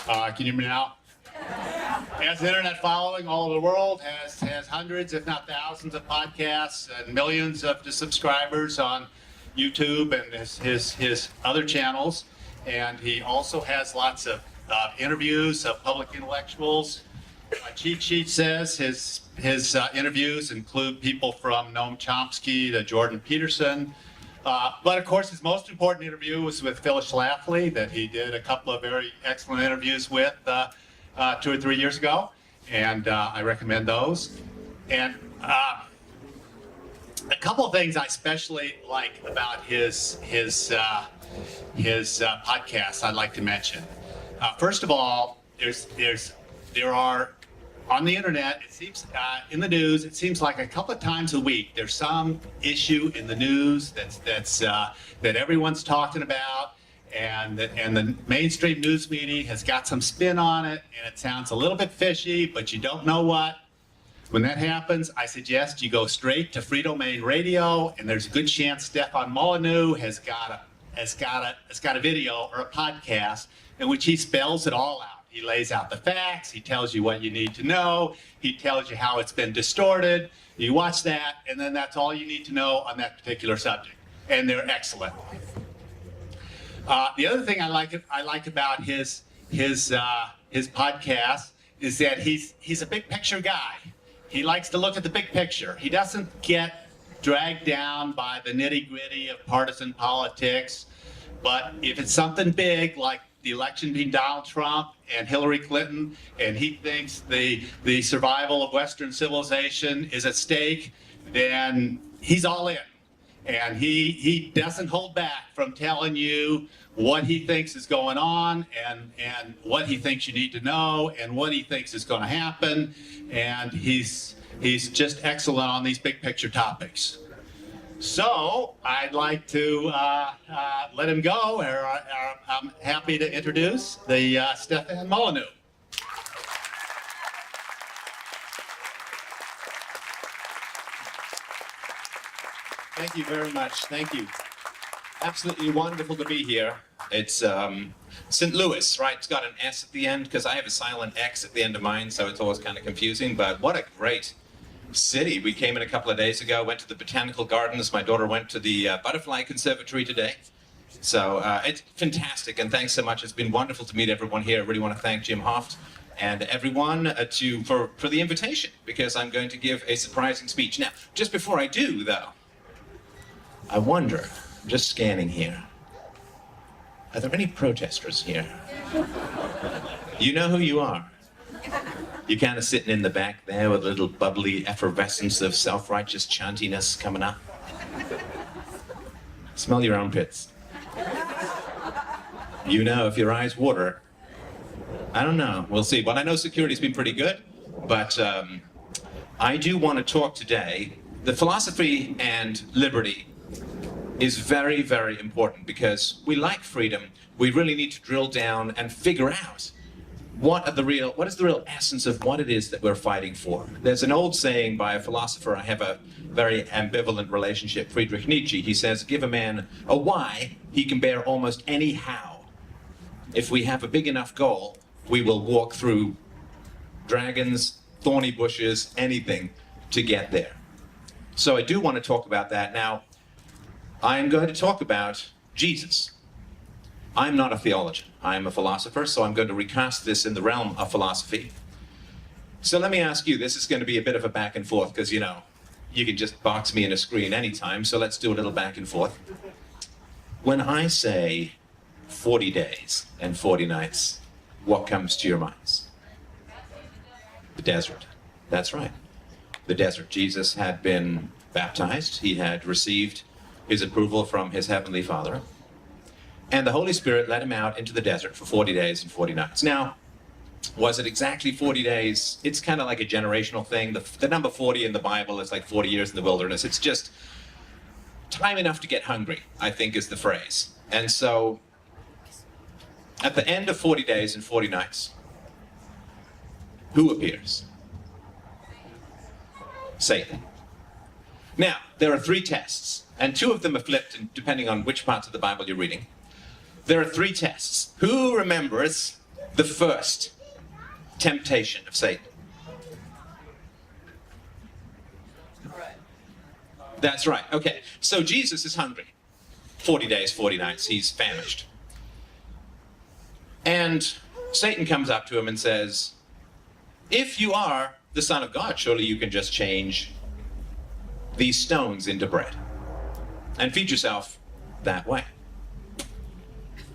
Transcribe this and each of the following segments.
Can you hear me now? Has an internet following all over the world, has hundreds, if not thousands, of podcasts and millions of subscribers on YouTube and his other channels. And he also has lots of interviews of public intellectuals. My cheat sheet says his interviews include people from Noam Chomsky to Jordan Peterson. But of course, his most important interview was with Phyllis Schlafly that he did a couple of very excellent interviews with 2 or 3 years ago, and I recommend those. And a couple of things I especially like about his podcast I'd like to mention. First of all, there are on the internet, it seems, in the news, it seems like a couple of times a week there's some issue in the news that everyone's talking about, and the mainstream news media has got some spin on it, and it sounds a little bit fishy, but you don't know what. When that happens, I suggest you go straight to Freedomain Radio, and there's a good chance Stefan Molyneux has got a video or a podcast in which he spells it all out. He lays out the facts, he tells you what you need to know, he tells you how it's been distorted. You watch that, and then that's all you need to know on that particular subject. And they're excellent. The other thing I like about his podcast is that he's a big picture guy. He likes to look at the big picture. He doesn't get dragged down by the nitty-gritty of partisan politics. But if it's something big, like the election between Donald Trump and Hillary Clinton, and he thinks the survival of Western civilization is at stake, then he's all in. And he doesn't hold back from telling you what he thinks is going on, and what he thinks you need to know, and what he thinks is going to happen. And he's just excellent on these big picture topics. So I'd like to let him go. I'm happy to introduce the Stefan Molyneux. Thank you very much. Thank you. Absolutely wonderful to be here. It's St. Louis, right? It's got an S at the end because I have a silent X at the end of mine, so it's always kind of confusing. But what a great city. We came in a couple of days ago, went to the Botanical Gardens. My daughter went to the Butterfly Conservatory today. So it's fantastic, and thanks so much. It's been wonderful to meet everyone here. I really want to thank Jim Hoft and everyone for the invitation, because I'm going to give a surprising speech. Now, just before I do, though, I wonder, I'm just scanning here, are there any protesters here? You know who you are. You're kind of sitting in the back there with a little bubbly effervescence of self-righteous chantiness coming up. Smell your armpits. You know, if your eyes water, I don't know, we'll see. But I know security's been pretty good, but I do want to talk today. The philosophy and liberty is very, very important, because we like freedom. We really need to drill down and figure out what is the real essence of what it is that we're fighting for. There's an old saying by a philosopher I have a very ambivalent relationship, Friedrich Nietzsche. He says, give a man a why, he can bear almost any how. If we have a big enough goal, we will walk through dragons, thorny bushes, anything to get there. So I do want to talk about that. Now, I am going to talk about Jesus. I'm not a theologian. I'm a philosopher, so I'm going to recast this in the realm of philosophy. So let me ask you, this is going to be a bit of a back and forth, because, you know, you can just box me in a screen anytime, so let's do a little back and forth. When I say 40 days and 40 nights, what comes to your minds? The desert. That's right. The desert. Jesus had been baptized. He had received his approval from his heavenly Father. And the Holy Spirit led him out into the desert for 40 days and 40 nights. Now, was it exactly 40 days? It's kind of like a generational thing. The number 40 in the Bible is like 40 years in the wilderness. It's just time enough to get hungry, I think is the phrase. And so, at the end of 40 days and 40 nights, who appears? Satan. Now, there are 3 tests, and 2 of them are flipped depending on which parts of the Bible you're reading. There are 3 tests. Who remembers the first temptation of Satan? That's right. Okay. So Jesus is hungry. 40 days, 40 nights. He's famished. And Satan comes up to him and says, if you are the Son of God, surely you can just change these stones into bread and feed yourself that way.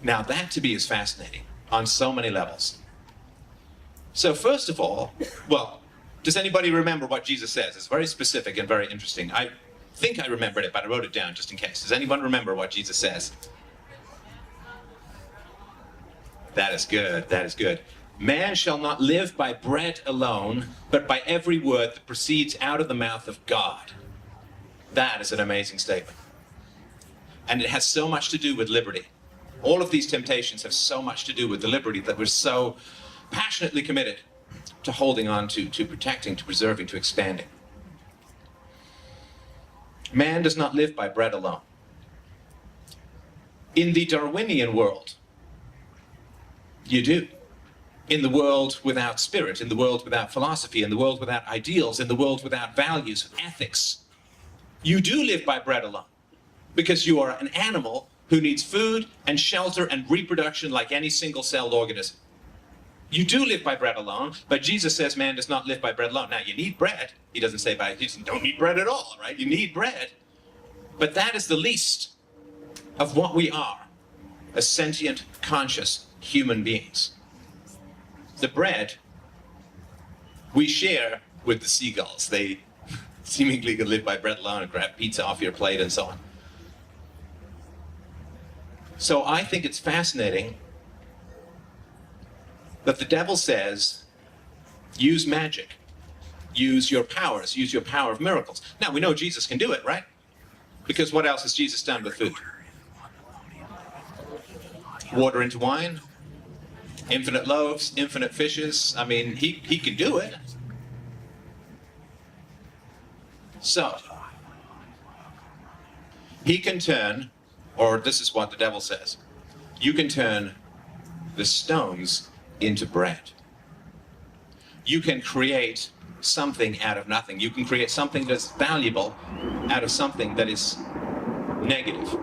Now that to me is fascinating on so many levels. So first of all, well, does anybody remember what Jesus says? It's very specific and very interesting. I think I remembered it, but I wrote it down just in case. Does anyone remember what Jesus says? That is good. That is good. Man shall not live by bread alone, but by every word that proceeds out of the mouth of God. That is an amazing statement. And it has so much to do with liberty. All of these temptations have so much to do with the liberty that we're so passionately committed to holding on to protecting, to preserving, to expanding. Man does not live by bread alone. In the Darwinian world, you do. In the world without spirit, in the world without philosophy, in the world without ideals, in the world without values, ethics, you do live by bread alone. Because you are an animal who needs food and shelter and reproduction like any single-celled organism. You do live by bread alone, but Jesus says man does not live by bread alone. Now, you need bread. He doesn't say you don't need bread at all, right? You need bread. But that is the least of what we are as sentient, conscious human beings. The bread we share with the seagulls. They seemingly can live by bread alone and grab pizza off your plate and so on. So I think it's fascinating that the devil says, use magic, use your powers, use your power of miracles. Now, we know Jesus can do it, right? Because what else has Jesus done with food? Water into wine, infinite loaves, infinite fishes. I mean, he can do it. So, he can turn, or this is what the devil says, you can turn the stones into bread. You can create something out of nothing. You can create something that's valuable out of something that is negative.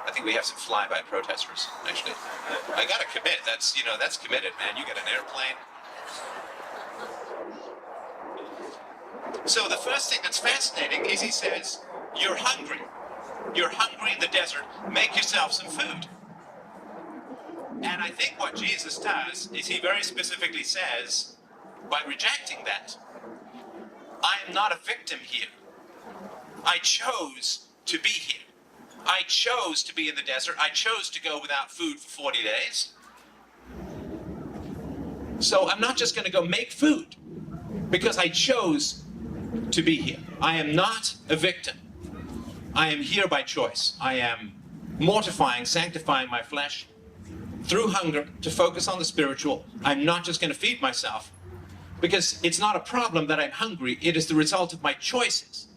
I think we have some flyby protesters, actually. I gotta commit. That's committed, man. You got an airplane. So the first thing that's fascinating is he says, you're hungry. You're hungry in the desert. Make yourself some food. And I think what Jesus does is he very specifically says, by rejecting that, I am not a victim here. I chose to be here. I chose to be in the desert. I chose to go without food for 40 days. So I'm not just going to go make food because I chose to be here. I am not a victim. I am here by choice. I am mortifying, sanctifying my flesh through hunger to focus on the spiritual. I'm not just going to feed myself because it's not a problem that I'm hungry. It is the result of my choices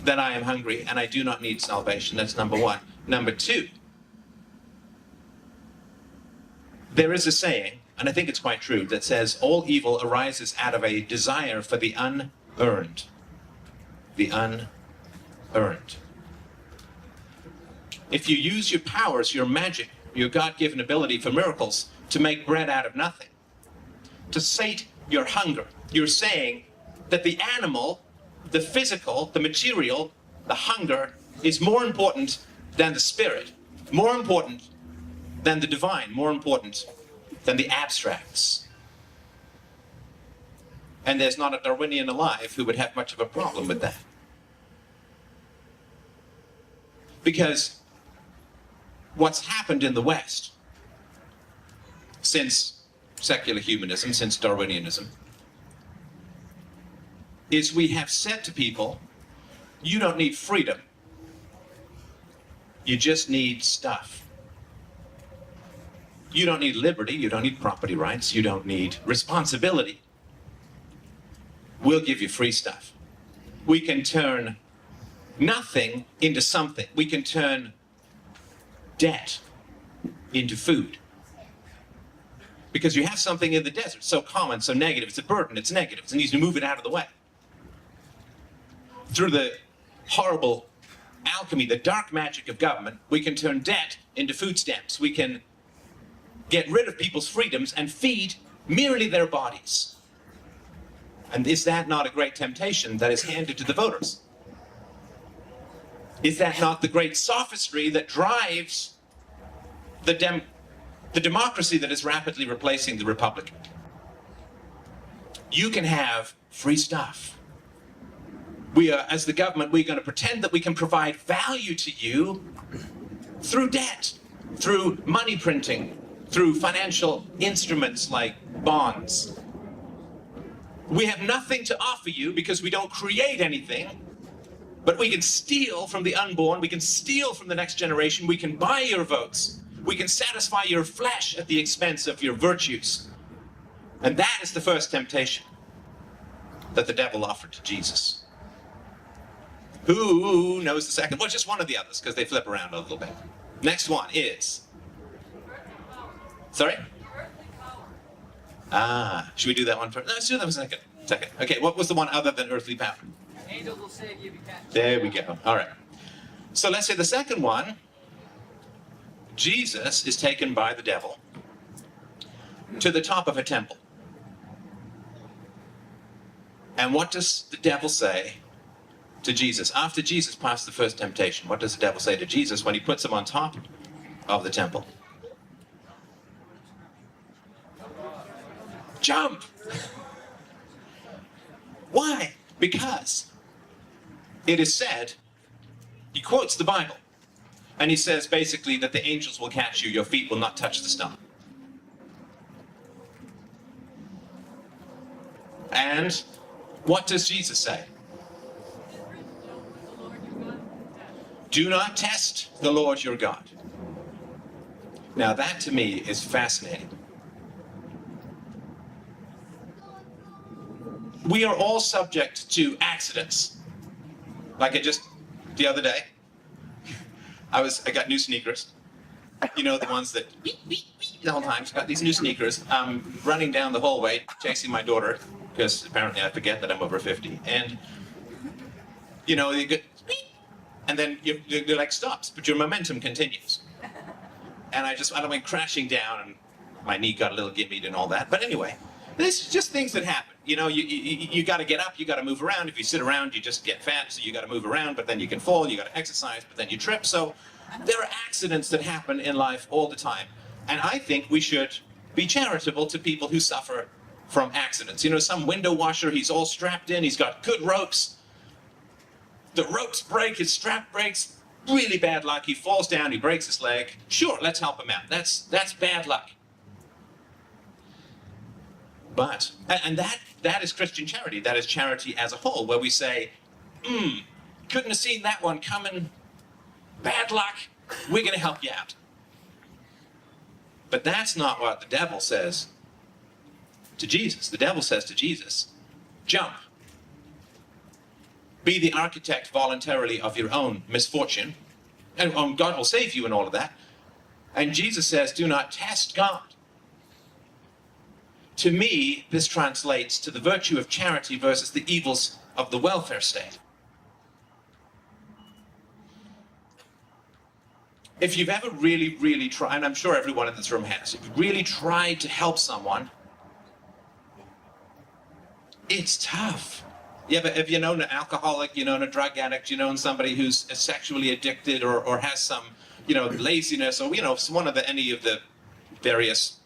that I am hungry, and I do not need salvation. That's number one. Number two, there is a saying, and I think it's quite true, that says all evil arises out of a desire for the unearned. The unearned. If you use your powers, your magic, your God-given ability for miracles to make bread out of nothing, to sate your hunger, you're saying that the animal, the physical, the material, the hunger is more important than the spirit, more important than the divine, more important than the abstracts. And there's not a Darwinian alive who would have much of a problem with that. Because what's happened in the West since secular humanism, since Darwinianism, is we have said to people, you don't need freedom. You just need stuff. You don't need liberty. You don't need property rights. You don't need responsibility. We'll give you free stuff. We can turn nothing into something. We can turn debt into food. Because you have something in the desert, so common, so negative, it's a burden, it's negative, it needs to move it out of the way. Through the horrible alchemy, the dark magic of government, we can turn debt into food stamps. We can get rid of people's freedoms and feed merely their bodies. And is that not a great temptation that is handed to the voters? Is that not the great sophistry that drives the democracy that is rapidly replacing the republic? You can have free stuff. We are, as the government, we're going to pretend that we can provide value to you through debt, through money printing, through financial instruments like bonds. We have nothing to offer you because we don't create anything, but we can steal from the unborn, we can steal from the next generation, we can buy your votes, we can satisfy your flesh at the expense of your virtues. And that is the first temptation that the devil offered to Jesus. Who knows the second? Well, just one of the others, because they flip around a little bit. Next one is... Sorry? Should we do that one first? No, let's do that for a second. Okay, what was the one other than earthly power? Angels will save you if you can't. There we go. All right. So let's say the second one, Jesus is taken by the devil to the top of a temple. And what does the devil say to Jesus? After Jesus passed the first temptation, what does the devil say to Jesus when he puts him on top of the temple? Jump! Why? Because it is said, he quotes the Bible, and he says basically that the angels will catch you, your feet will not touch the stone. And what does Jesus say? Do not test the Lord your God. Now that to me is fascinating. We are all subject to accidents. Like the other day, I got new sneakers. You know, the ones that beep, beep, beep the whole time. Got these new sneakers. I'm running down the hallway, chasing my daughter, because apparently I forget that I'm over 50. And, you know, you get beep, and then you're like stops, but your momentum continues. And I went crashing down, and my knee got a little gimmied and all that. But anyway, this is just things that happen. You know, you got to get up, you got to move around. If you sit around, you just get fat, so you got to move around, but then you can fall, you got to exercise, but then you trip. So there are accidents that happen in life all the time. And I think we should be charitable to people who suffer from accidents. You know, some window washer, he's all strapped in, he's got good ropes. The ropes break, his strap breaks, really bad luck. He falls down, he breaks his leg. Sure, let's help him out. That's bad luck. But, and that is Christian charity. That is charity as a whole, where we say, couldn't have seen that one coming. Bad luck. We're going to help you out. But that's not what the devil says to Jesus. The devil says to Jesus, jump. Be the architect voluntarily of your own misfortune. And God will save you and all of that. And Jesus says, do not test God. To me, this translates to the virtue of charity versus the evils of the welfare state. If you've ever really, really tried, and I'm sure everyone in this room has, if you've really tried to help someone, it's tough. Have you known an alcoholic, you know, a drug addict, you know, somebody who's sexually addicted or has some, you know, laziness or, you know, any of the various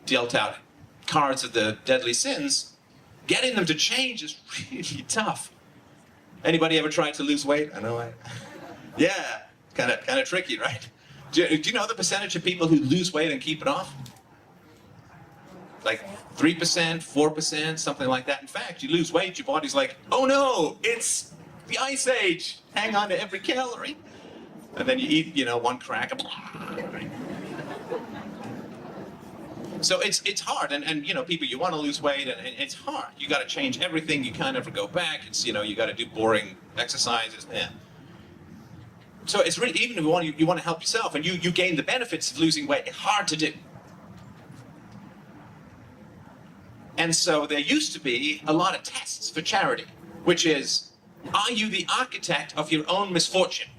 dealt out cards of the deadly sins, getting them to change is really tough. Anybody ever tried to lose weight? I know. Yeah, kind of tricky, right? Do you know the percentage of people who lose weight and keep it off? Like 3%, 4%, something like that. In fact, you lose weight, your body's like, oh no, it's the Ice Age. Hang on to every calorie. And then you eat, you know, one crack. So it's hard, and you know, people, you want to lose weight, and it's hard. You got to change everything. You can't ever go back. It's, you know, you got to do boring exercises. Man. So it's really, even if you want to help yourself and you gain the benefits of losing weight, it's hard to do. And so there used to be a lot of tests for charity, which is, are you the architect of your own misfortune?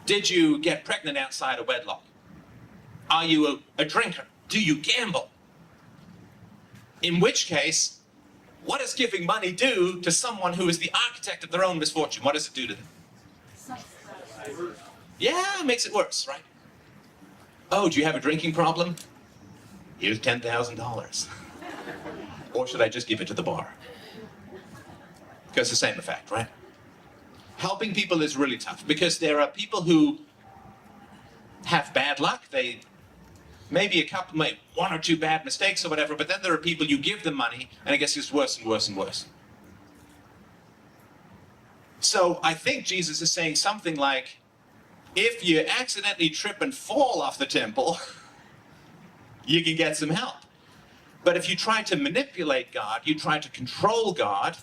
Did you get pregnant outside of wedlock? Are you a drinker? Do you gamble? In which case, what does giving money do to someone who is the architect of their own misfortune? What does it do to them? Yeah, it makes it worse, right? Oh, do you have a drinking problem? Here's $10,000. Or should I just give it to the bar? Because the same effect, right? Helping people is really tough because there are people who have bad luck. They maybe one or two bad mistakes or whatever, but then there are people you give them money and it gets just worse and worse and worse. So I think Jesus is saying something like, if you accidentally trip and fall off the temple, you can get some help. But if you try to manipulate God, you try to control God,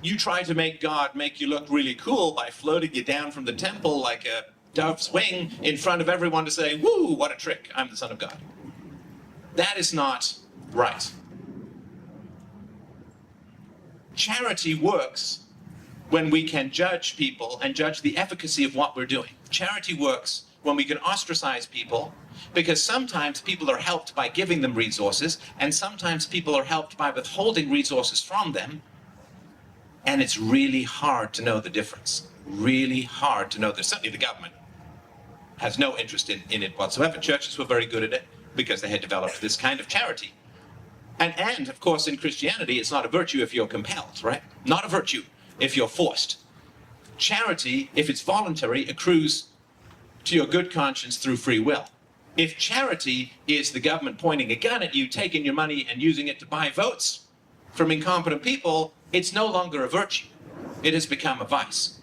you try to make God make you look really cool by floating you down from the temple like a dove's wing in front of everyone to say, woo, what a trick, I'm the Son of God. That is not right. Charity works when we can judge people and judge the efficacy of what we're doing. Charity works when we can ostracize people, because sometimes people are helped by giving them resources, and sometimes people are helped by withholding resources from them, and it's really hard to know the difference. Really hard to know. There's certainly the government has no interest in it whatsoever. Churches were very good at it because they had developed this kind of charity. And of course, in Christianity, it's not a virtue if you're compelled, right? Not a virtue if you're forced. Charity, if it's voluntary, accrues to your good conscience through free will. If charity is the government pointing a gun at you, taking your money and using it to buy votes from incompetent people, it's no longer a virtue. It has become a vice.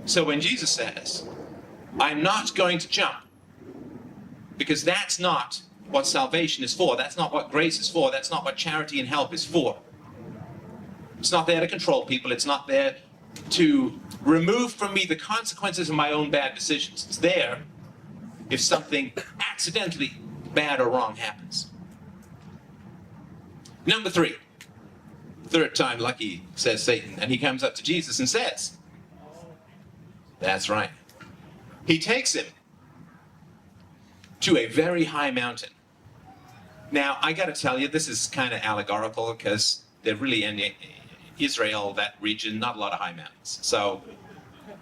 So when Jesus says, I'm not going to jump, because that's not what salvation is for, that's not what grace is for, that's not what charity and help is for. It's not there to control people, it's not there to remove from me the consequences of my own bad decisions. It's there if something accidentally bad or wrong happens. Number 3, third time lucky, says Satan, and he comes up to Jesus and says, that's right. He takes him to a very high mountain. Now, I got to tell you, this is kind of allegorical because they're really in Israel, that region, not a lot of high mountains. So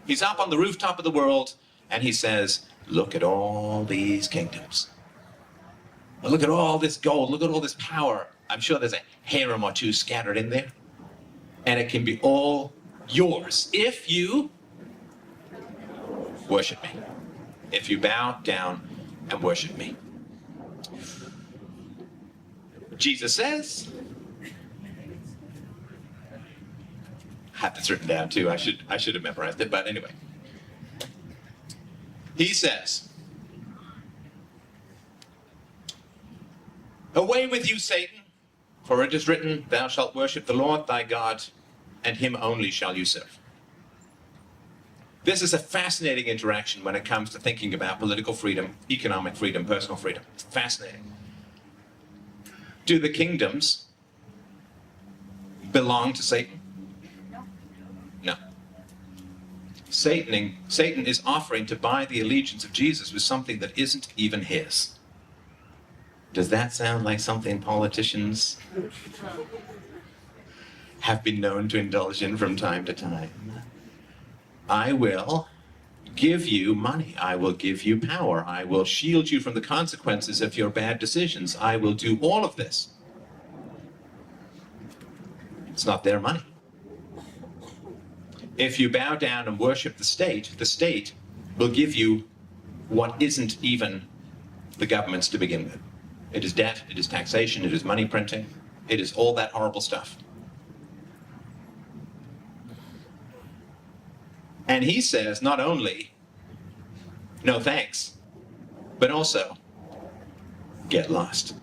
he's up on the rooftop of the world and he says, look at all these kingdoms. Look at all this gold. Look at all this power. I'm sure there's a harem or two scattered in there. And it can be all yours if you worship me. If you bow down and worship me. Jesus says, I have this written down too. I should have memorized it, but anyway. He says, away with you, Satan, for it is written, thou shalt worship the Lord thy God, and him only shall you serve. This is a fascinating interaction when it comes to thinking about political freedom, economic freedom, personal freedom. It's fascinating. Do the kingdoms belong to Satan? No. Satan is offering to buy the allegiance of Jesus with something that isn't even his. Does that sound like something politicians have been known to indulge in from time to time? I will give you money. I will give you power. I will shield you from the consequences of your bad decisions. I will do all of this. It's not their money. If you bow down and worship the state will give you what isn't even the government's to begin with. It is debt, it is taxation, it is money printing, it is all that horrible stuff. And he says not only, no thanks, but also, get lost.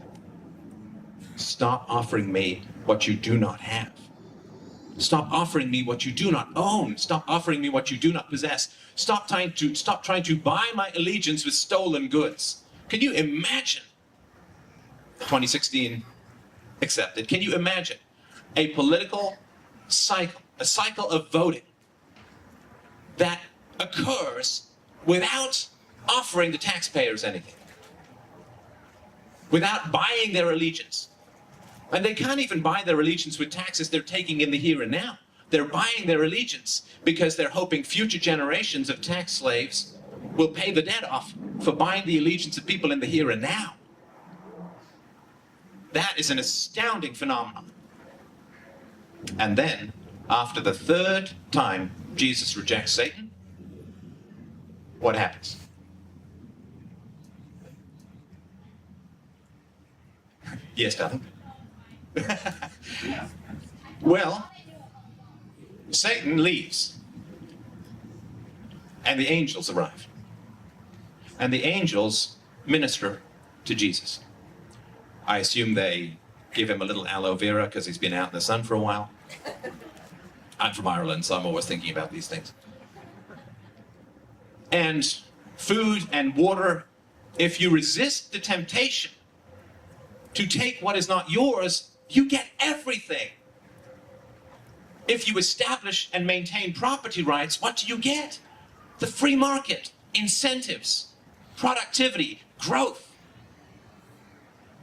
Stop offering me what you do not have. Stop offering me what you do not own. Stop offering me what you do not possess. Stop trying to buy my allegiance with stolen goods. Can you imagine? 2016 accepted. Can you imagine a political cycle, a cycle of voting that occurs without offering the taxpayers anything, without buying their allegiance? And they can't even buy their allegiance with taxes they're taking in the here and now. They're buying their allegiance because they're hoping future generations of tax slaves will pay the debt off for buying the allegiance of people in the here and now. That is an astounding phenomenon. And then, after the third time Jesus rejects Satan, what happens? Yes, darling? Well, Satan leaves, and the angels arrive. And the angels minister to Jesus. I assume they give him a little aloe vera because he's been out in the sun for a while. I'm from Ireland, so I'm always thinking about these things. And food and water. If you resist the temptation to take what is not yours, you get everything. If you establish and maintain property rights, what do you get? The free market, incentives, productivity, growth.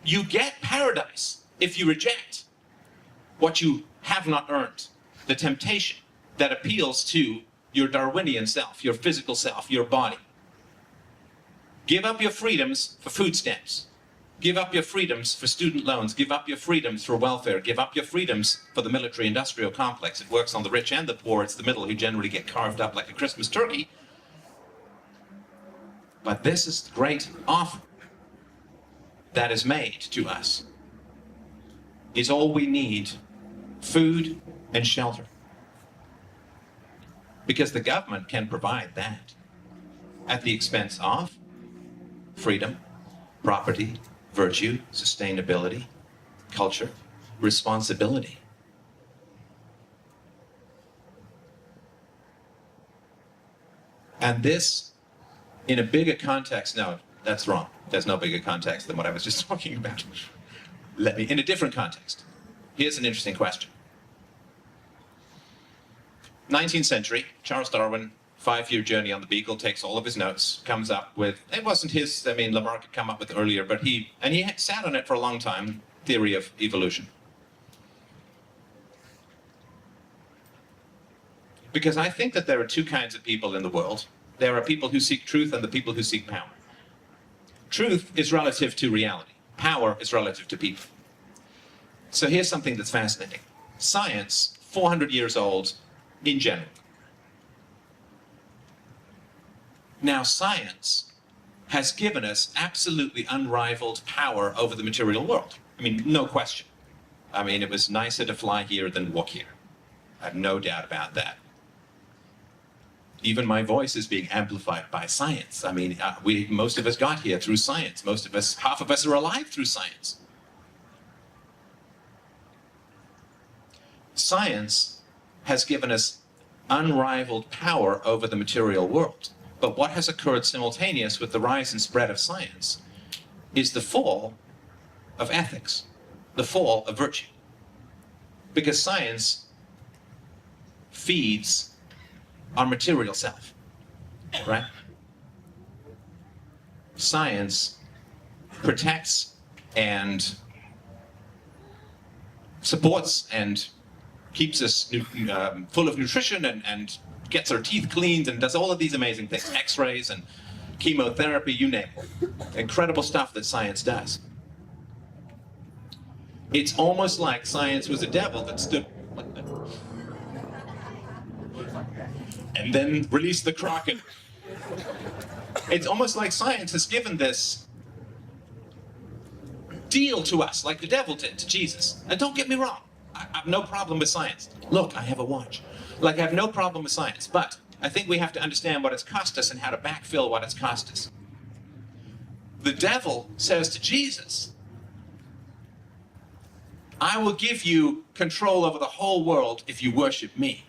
You get paradise if you reject what you have not earned, the temptation that appeals to your Darwinian self, your physical self, your body. Give up your freedoms for food stamps. Give up your freedoms for student loans. Give up your freedoms for welfare. Give up your freedoms for the military-industrial complex. It works on the rich and the poor. It's the middle who generally get carved up like a Christmas turkey. But this is the great offer that is made to us. Is all we need food and shelter. Because the government can provide that at the expense of freedom, property, virtue, sustainability, culture, responsibility. And this, in a bigger context, no, that's wrong. There's no bigger context than what I was just talking about. In a different context. Here's an interesting question. 19th century, Charles Darwin, 5-year journey on the Beagle, takes all of his notes, comes up with, it wasn't his, Lamarck had come up with earlier, but he sat on it for a long time, theory of evolution. Because I think that there are two kinds of people in the world. There are people who seek truth and the people who seek power. Truth is relative to reality. Power is relative to people. So here's something that's fascinating. Science, 400 years old in general. Now, science has given us absolutely unrivaled power over the material world. No question. It was nicer to fly here than walk here. I have no doubt about that. Even my voice is being amplified by science. Most of us got here through science. Half of us are alive through science. Science has given us unrivaled power over the material world. But what has occurred simultaneous with the rise and spread of science is the fall of ethics, the fall of virtue. Because science feeds our material self, right? Science protects and supports and keeps us full of nutrition and gets our teeth cleaned and does all of these amazing things, x-rays and chemotherapy, you name it. Incredible stuff that science does. It's almost like science was a devil that stood and then released the Kraken. It's almost like science has given this deal to us, like the devil did to Jesus. And don't get me wrong, I have no problem with science. Look, I have a watch. I have no problem with science, but I think we have to understand what it's cost us and how to backfill what it's cost us. The devil says to Jesus, I will give you control over the whole world if you worship me.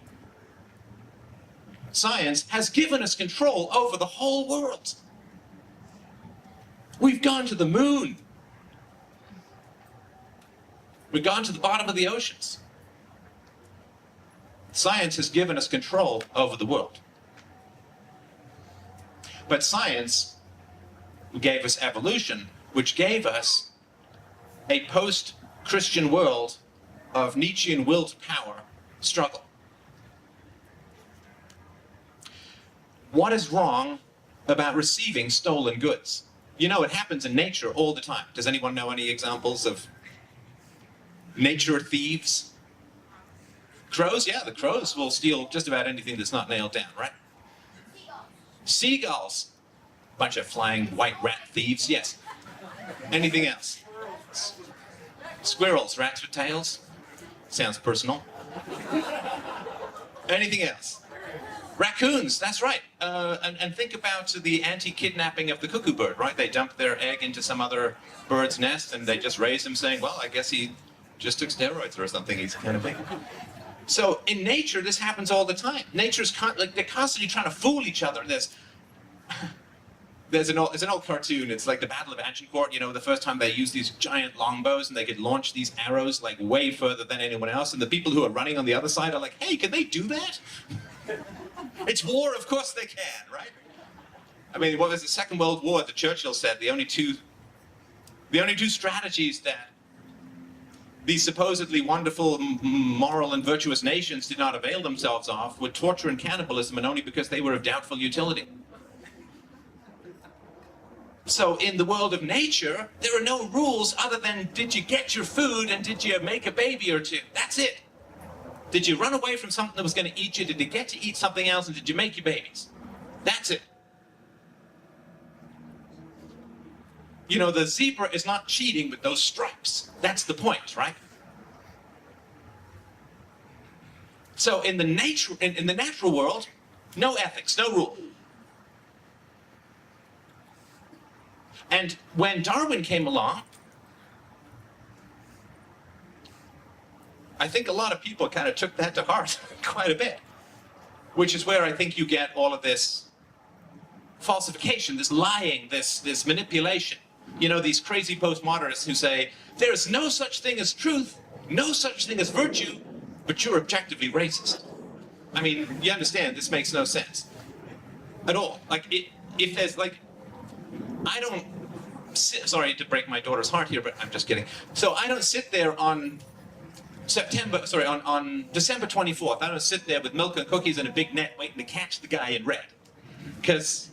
Science has given us control over the whole world. We've gone to the moon. We've gone to the bottom of the oceans. Science has given us control over the world. But science gave us evolution, which gave us a post-Christian world of Nietzschean will to power struggle. What is wrong about receiving stolen goods? You know, it happens in nature all the time. Does anyone know any examples of nature thieves? Crows? Yeah, the crows will steal just about anything that's not nailed down, right? Seagulls. Bunch of flying white rat thieves, yes. Anything else? Squirrels, rats with tails. Sounds personal. Anything else? Raccoons, that's right. And think about the anti-kidnapping of the cuckoo bird, right? They dump their egg into some other bird's nest and they just raise him saying, well, I guess he just took steroids or something. He's kind of big. So in nature, this happens all the time. Nature's they're constantly trying to fool each other. There's an old cartoon. It's like the Battle of Agincourt. You know, the first time they used these giant longbows and they could launch these arrows like way further than anyone else. And the people who are running on the other side are like, hey, can they do that? It's war, of course they can, right? I mean, what was the Second World War that Churchill said? The only two strategies that these supposedly wonderful, moral and virtuous nations did not avail themselves of were torture and cannibalism, and only because they were of doubtful utility. So in the world of nature, there are no rules other than did you get your food and did you make a baby or two? That's it. Did you run away from something that was going to eat you? Did you get to eat something else? And did you make your babies? That's it. You know, the zebra is not cheating with those stripes. That's the point, right? So in the natural world, no ethics, no rule. And when Darwin came along, I think a lot of people kind of took that to heart quite a bit, which is where I think you get all of this falsification, this lying, this manipulation. You know, these crazy postmodernists who say, there's no such thing as truth, no such thing as virtue, but you're objectively racist. I mean, you understand, this makes no sense at all. Like, if there's like, I don't, sorry to break my daughter's heart here, but I'm just kidding. So I don't sit there on on December 24th, I don't sit there with milk and cookies and a big net waiting to catch the guy in red. Because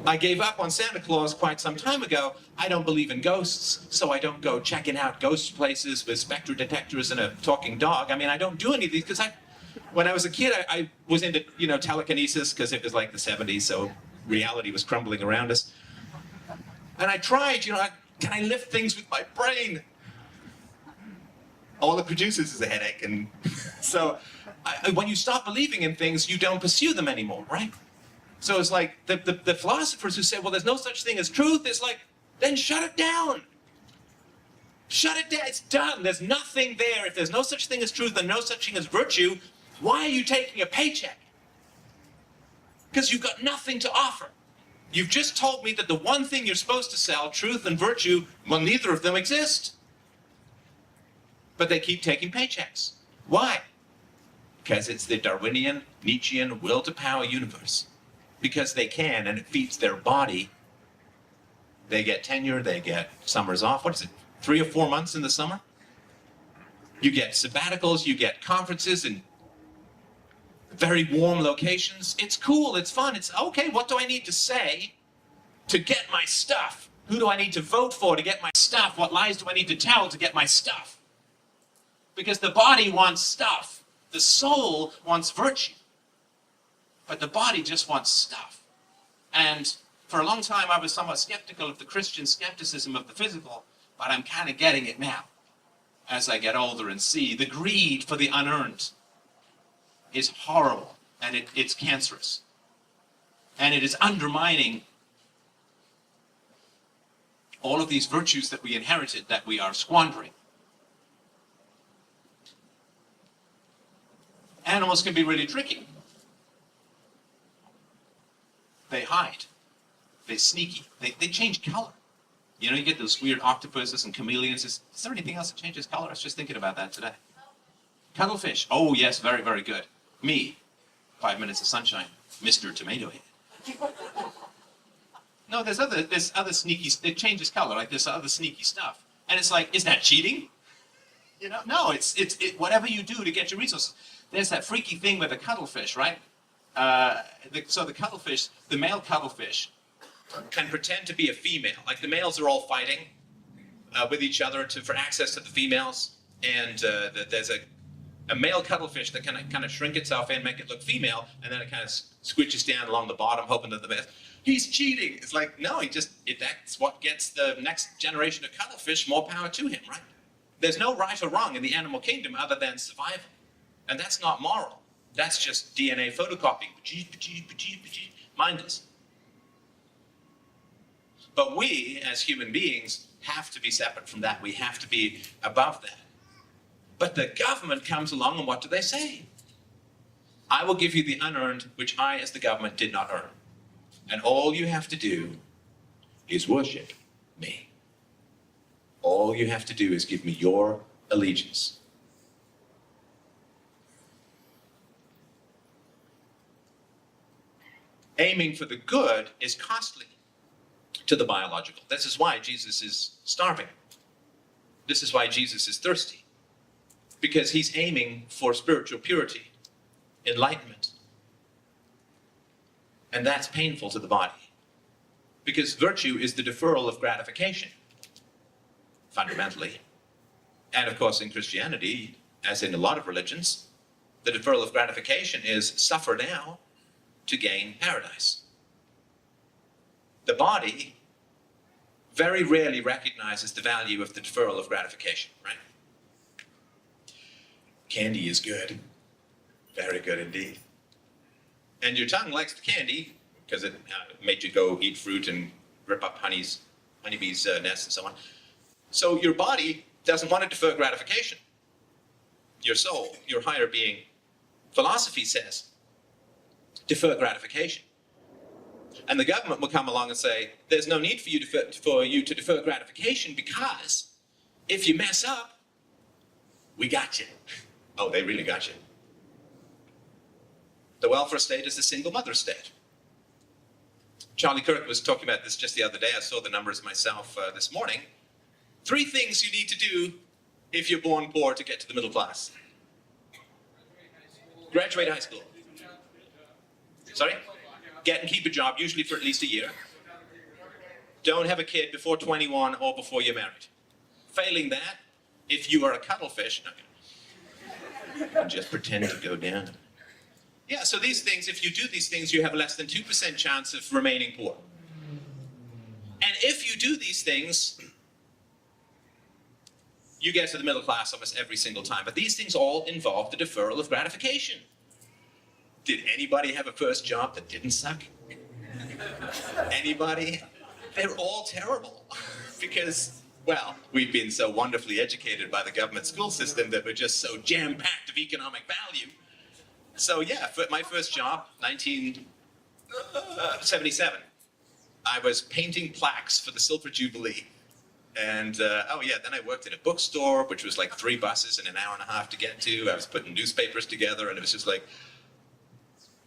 I gave up on Santa Claus quite some time ago. I don't believe in ghosts, so I don't go checking out ghost places with spectre detectors and a talking dog. I mean, I don't do any of these because when I was a kid, I was into, you know, telekinesis because it was like the 70s, so reality was crumbling around us. And I tried, you know, can I lift things with my brain? All it produces is a headache, and so when you stop believing in things, you don't pursue them anymore, right? So it's like the philosophers who say, well, there's no such thing as truth, it's like, then shut it down. Shut it down, it's done. There's nothing there. If there's no such thing as truth and no such thing as virtue, why are you taking a paycheck? Because you've got nothing to offer. You've just told me that the one thing you're supposed to sell, truth and virtue, well, neither of them exist. But they keep taking paychecks. Why? Because it's the Darwinian, Nietzschean, will to power universe. Because they can, and it feeds their body. They get tenure, they get summers off. What is it, 3 or 4 months in the summer? You get sabbaticals, you get conferences in very warm locations. It's cool, it's fun, it's okay, what do I need to say to get my stuff? Who do I need to vote for to get my stuff? What lies do I need to tell to get my stuff? Because the body wants stuff. The soul wants virtue. But the body just wants stuff. And for a long time, I was somewhat skeptical of the Christian skepticism of the physical, but I'm kind of getting it now as I get older and see the greed for the unearned is horrible, and it's cancerous. And it is undermining all of these virtues that we inherited that we are squandering. Animals can be really tricky. They hide. They're sneaky. They change color. You know, you get those weird octopuses and chameleons. Is there anything else that changes color? I was just thinking about that today. Cuttlefish. Oh, yes, very, very good. Me. 5 minutes of sunshine. Mr. Tomato Head. No, there's other sneaky, it changes color, like there's other sneaky stuff. And it's like, is that cheating? You know, no, it's whatever you do to get your resources. There's that freaky thing with the cuttlefish, right? So the cuttlefish, the male cuttlefish, can pretend to be a female. Like the males are all fighting with each other for access to the females, and there's a male cuttlefish that can kind of shrink itself in, make it look female, and then it kind of squishes down along the bottom, hoping that the male. He's cheating. It's like, no, that's what gets the next generation of cuttlefish. More power to him, right? There's no right or wrong in the animal kingdom other than survival, and that's not moral. That's just DNA photocopying. Mindless. But we, as human beings, have to be separate from that. We have to be above that. But the government comes along, and what do they say? I will give you the unearned, which I, as the government, did not earn. And all you have to do is worship me. All you have to do is give me your allegiance. Aiming for the good is costly to the biological. This is why Jesus is starving. This is why Jesus is thirsty. Because he's aiming for spiritual purity, enlightenment. And that's painful to the body. Because virtue is the deferral of gratification, fundamentally. And of course in Christianity, as in a lot of religions, the deferral of gratification is suffer now to gain paradise. The body very rarely recognizes the value of the deferral of gratification, right? Candy is good. Very good indeed. And your tongue likes the candy because it made you go eat fruit and rip up honeybees' nests and so on. So your body doesn't want to defer gratification. Your soul, your higher being, philosophy says, defer gratification. And the government will come along and say, there's no need for you to defer gratification because if you mess up, we got you. Oh, they really got you. The welfare state is a single mother state. Charlie Kirk was talking about this just the other day. I saw the numbers myself this morning. 3 things you need to do if you're born poor to get to the middle class. Graduate high school. Sorry? Get and keep a job, usually for at least a year. Don't have a kid before 21 or before you're married. Failing that, if you are a cuttlefish, just pretend to go down. Yeah, so these things, if you do these things, you have less than 2% chance of remaining poor. And if you do these things, you get to the middle class almost every single time. But these things all involve the deferral of gratification. Did anybody have a first job that didn't suck? Anybody? They're all terrible. Because, well, we've been so wonderfully educated by the government school system that we're just so jam-packed of economic value. So yeah, for my first job, 1977, I was painting plaques for the Silver Jubilee. And, oh yeah, then I worked in a bookstore, which was like 3 buses in an hour and a half to get to. I was putting newspapers together, and it was just like,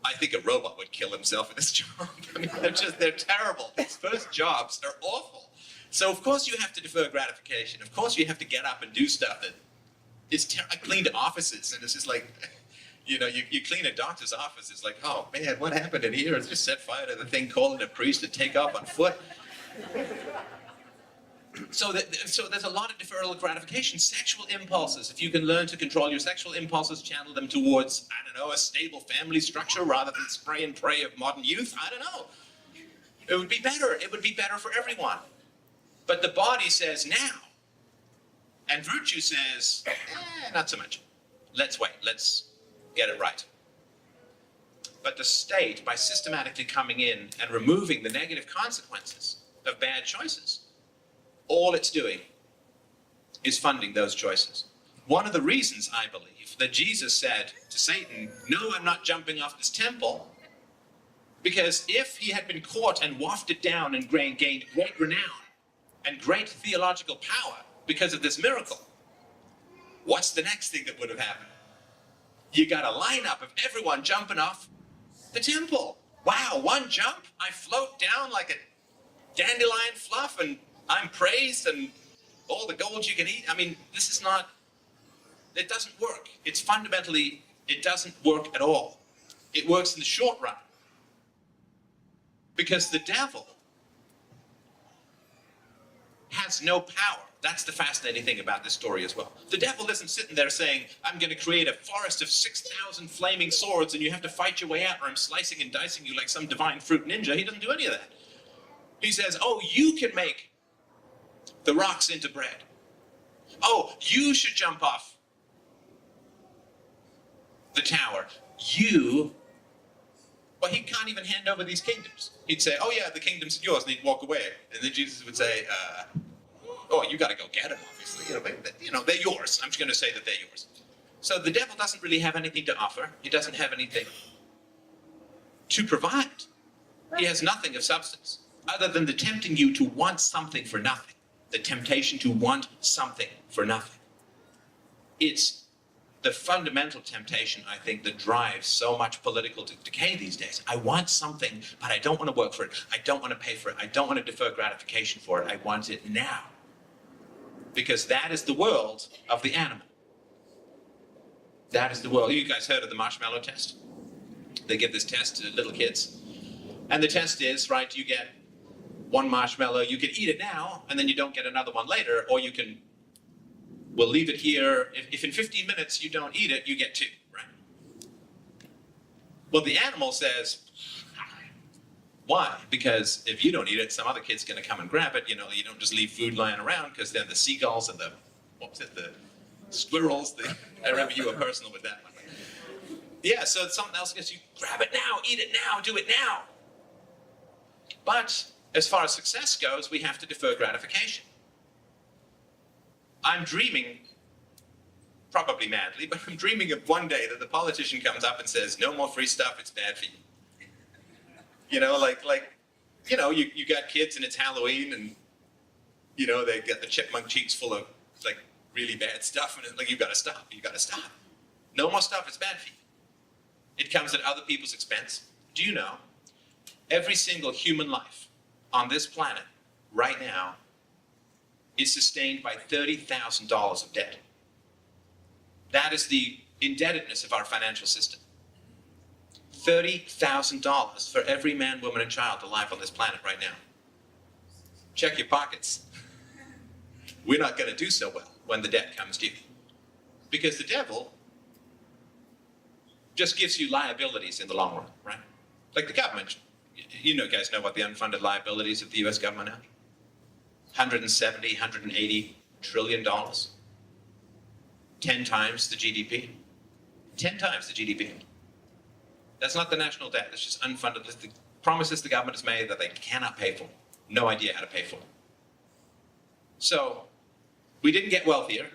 I think a robot would kill himself in this job. I mean, they're terrible. These first jobs are awful. So of course you have to defer gratification. Of course you have to get up and do stuff that is I cleaned offices, and it's just like, you know, you clean a doctor's office, it's like, oh man, what happened in here? It's just set fire to the thing, calling a priest to take off on foot. So there's a lot of deferral of gratification. Sexual impulses, if you can learn to control your sexual impulses, channel them towards, I don't know, a stable family structure rather than spray and pray of modern youth, I don't know. It would be better. It would be better for everyone. But the body says now, and virtue says, not so much. Let's wait. Let's get it right. But the state, by systematically coming in and removing the negative consequences of bad choices, all it's doing is funding those choices. one of the reasons, I believe, that Jesus said to Satan, no, I'm not jumping off this temple, because if he had been caught and wafted down and gained great renown and great theological power because of this miracle, what's the next thing that would have happened? You got a lineup of everyone jumping off the temple. Wow, one jump, I float down like a dandelion fluff and I'm praised and all the gold you can eat. I mean, this is not, it doesn't work. It's fundamentally, it doesn't work at all. It works in the short run. Because the devil has no power. That's the fascinating thing about this story as well. The devil isn't sitting there saying, I'm going to create a forest of 6,000 flaming swords and you have to fight your way out or I'm slicing and dicing you like some divine fruit ninja. He doesn't do any of that. He says, oh, you can make the rocks into bread. Oh, you should jump off the tower. Well, he can't even hand over these kingdoms. He'd say, oh yeah, the kingdom's yours, and he'd walk away. And then Jesus would say, oh, you got to go get them, obviously. They're yours. I'm just going to say that they're yours. So the devil doesn't really have anything to offer. He doesn't have anything to provide. He has nothing of substance, other than the tempting you to want something for nothing. The temptation to want something for nothing. It's the fundamental temptation, I think, that drives so much political decay these days. I want something, but I don't want to work for it. I don't want to pay for it. I don't want to defer gratification for it. I want it now. Because that is the world of the animal. That is the world. You guys heard of the marshmallow test? They give this test to little kids. And the test is, right, you get one marshmallow, you can eat it now, and then you don't get another one later, or you can, we'll leave it here. If in 15 minutes you don't eat it, you get 2, right? Well, the animal says, why? Because if you don't eat it, some other kid's going to come and grab it. You don't just leave food lying around, because then the seagulls and the squirrels, I remember you were personal with that one. Yeah, so something else gets you, grab it now, eat it now, do it now. But as far as success goes, we have to defer gratification. I'm dreaming, probably madly, but I'm dreaming of one day that the politician comes up and says, no more free stuff, it's bad for you. You got kids and it's Halloween and, they got the chipmunk cheeks full of, really bad stuff and it's you gotta stop, No more stuff, it's bad for you. It comes at other people's expense. Do you know, every single human life on this planet right now is sustained by $30,000 of debt. That is the indebtedness of our financial system. $30,000 for every man, woman, and child alive on this planet right now. Check your pockets. We're not going to do so well when the debt comes due. Because the devil just gives you liabilities in the long run, right? Like the government. Guys know what the unfunded liabilities of the US government are? 170, 180 trillion dollars. 10 times the GDP. 10 times the GDP. That's not the national debt, that's just unfunded. The promises the government has made that they cannot pay for. No idea how to pay for. So, we didn't get wealthier.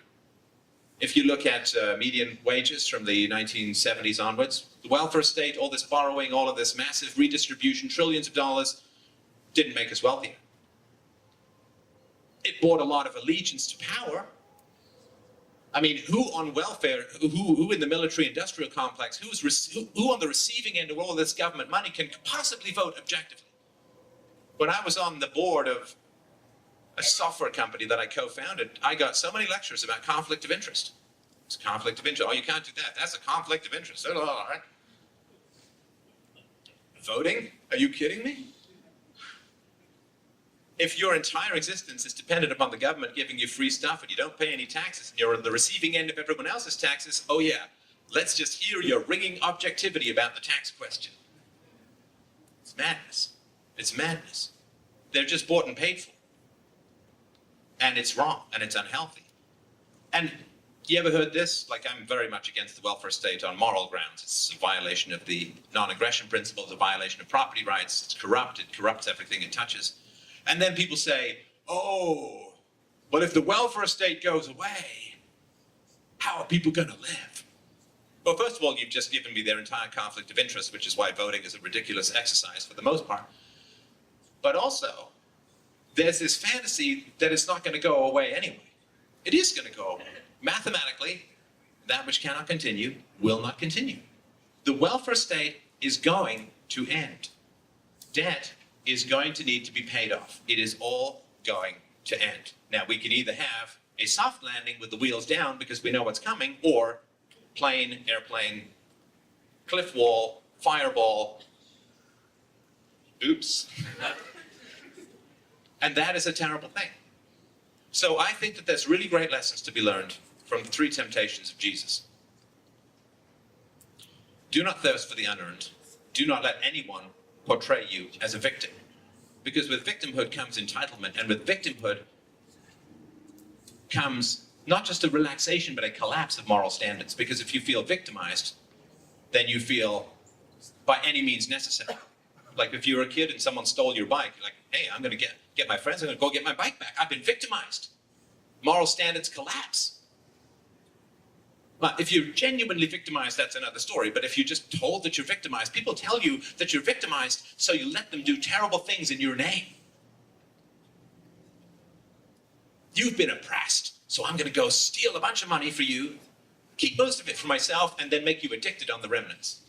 If you look at median wages from the 1970s onwards, the welfare state, all this borrowing, all of this massive redistribution, trillions of dollars, didn't make us wealthier. It brought a lot of allegiance to power. I mean, who on welfare, who in the military-industrial complex, who on the receiving end of all this government money can possibly vote objectively? When I was on the board of a software company that I co-founded, I got so many lectures about conflict of interest. It's conflict of interest. Oh, you can't do that. That's a conflict of interest. All right. Voting? Are you kidding me? If your entire existence is dependent upon the government giving you free stuff and you don't pay any taxes and you're on the receiving end of everyone else's taxes, oh yeah, let's just hear your ringing objectivity about the tax question. It's madness. It's madness. They're just bought and paid for. And it's wrong, and it's unhealthy. And you ever heard this? I'm very much against the welfare state on moral grounds. It's a violation of the non-aggression principle, it's a violation of property rights, it's corrupt, it corrupts everything it touches. And then people say, oh, well, if the welfare state goes away, How are people going to live? Well, first of all, you've just given me their entire conflict of interest, which is why voting is a ridiculous exercise for the most part. But also, there's this fantasy that it's not going to go away anyway. It is going to go away. Mathematically, that which cannot continue will not continue. The welfare state is going to end. Debt is going to need to be paid off. It is all going to end. Now, we can either have a soft landing with the wheels down because we know what's coming, or plane, airplane, cliff wall, fireball, oops. And that is a terrible thing. So I think that there's really great lessons to be learned from the three temptations of Jesus. Do not thirst for the unearned. Do not let anyone portray you as a victim. Because with victimhood comes entitlement, and with victimhood comes not just a relaxation, but a collapse of moral standards. Because if you feel victimized, then you feel by any means necessary. Like if you were a kid and someone stole your bike, you're like, hey, I'm going to get my friends, I'm going to go get my bike back. I've been victimized. Moral standards collapse. But if you're genuinely victimized, that's another story. But if you're just told that you're victimized, people tell you that you're victimized, so you let them do terrible things in your name. You've been oppressed, so I'm going to go steal a bunch of money for you, keep most of it for myself, and then make you addicted on the remnants.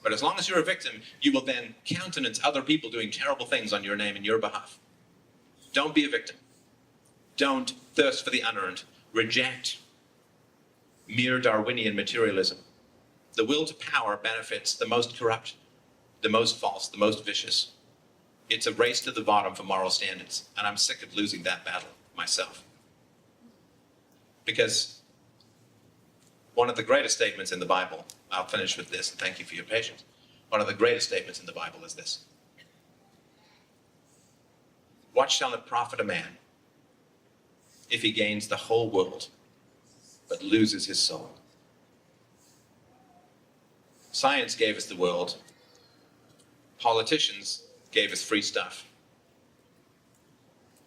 But as long as you're a victim, you will then countenance other people doing terrible things on your name and your behalf. Don't be a victim. Don't thirst for the unearned. Reject mere Darwinian materialism. The will to power benefits the most corrupt, the most false, the most vicious. It's a race to the bottom for moral standards, and I'm sick of losing that battle myself. Because one of the greatest statements in the Bible, I'll finish with this, and thank you for your patience. One of the greatest statements in the Bible is this: what shall it profit a man if he gains the whole world but loses his soul? Science gave us the world. Politicians gave us free stuff.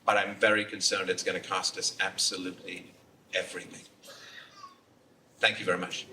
But I'm very concerned it's going to cost us absolutely everything. Thank you very much.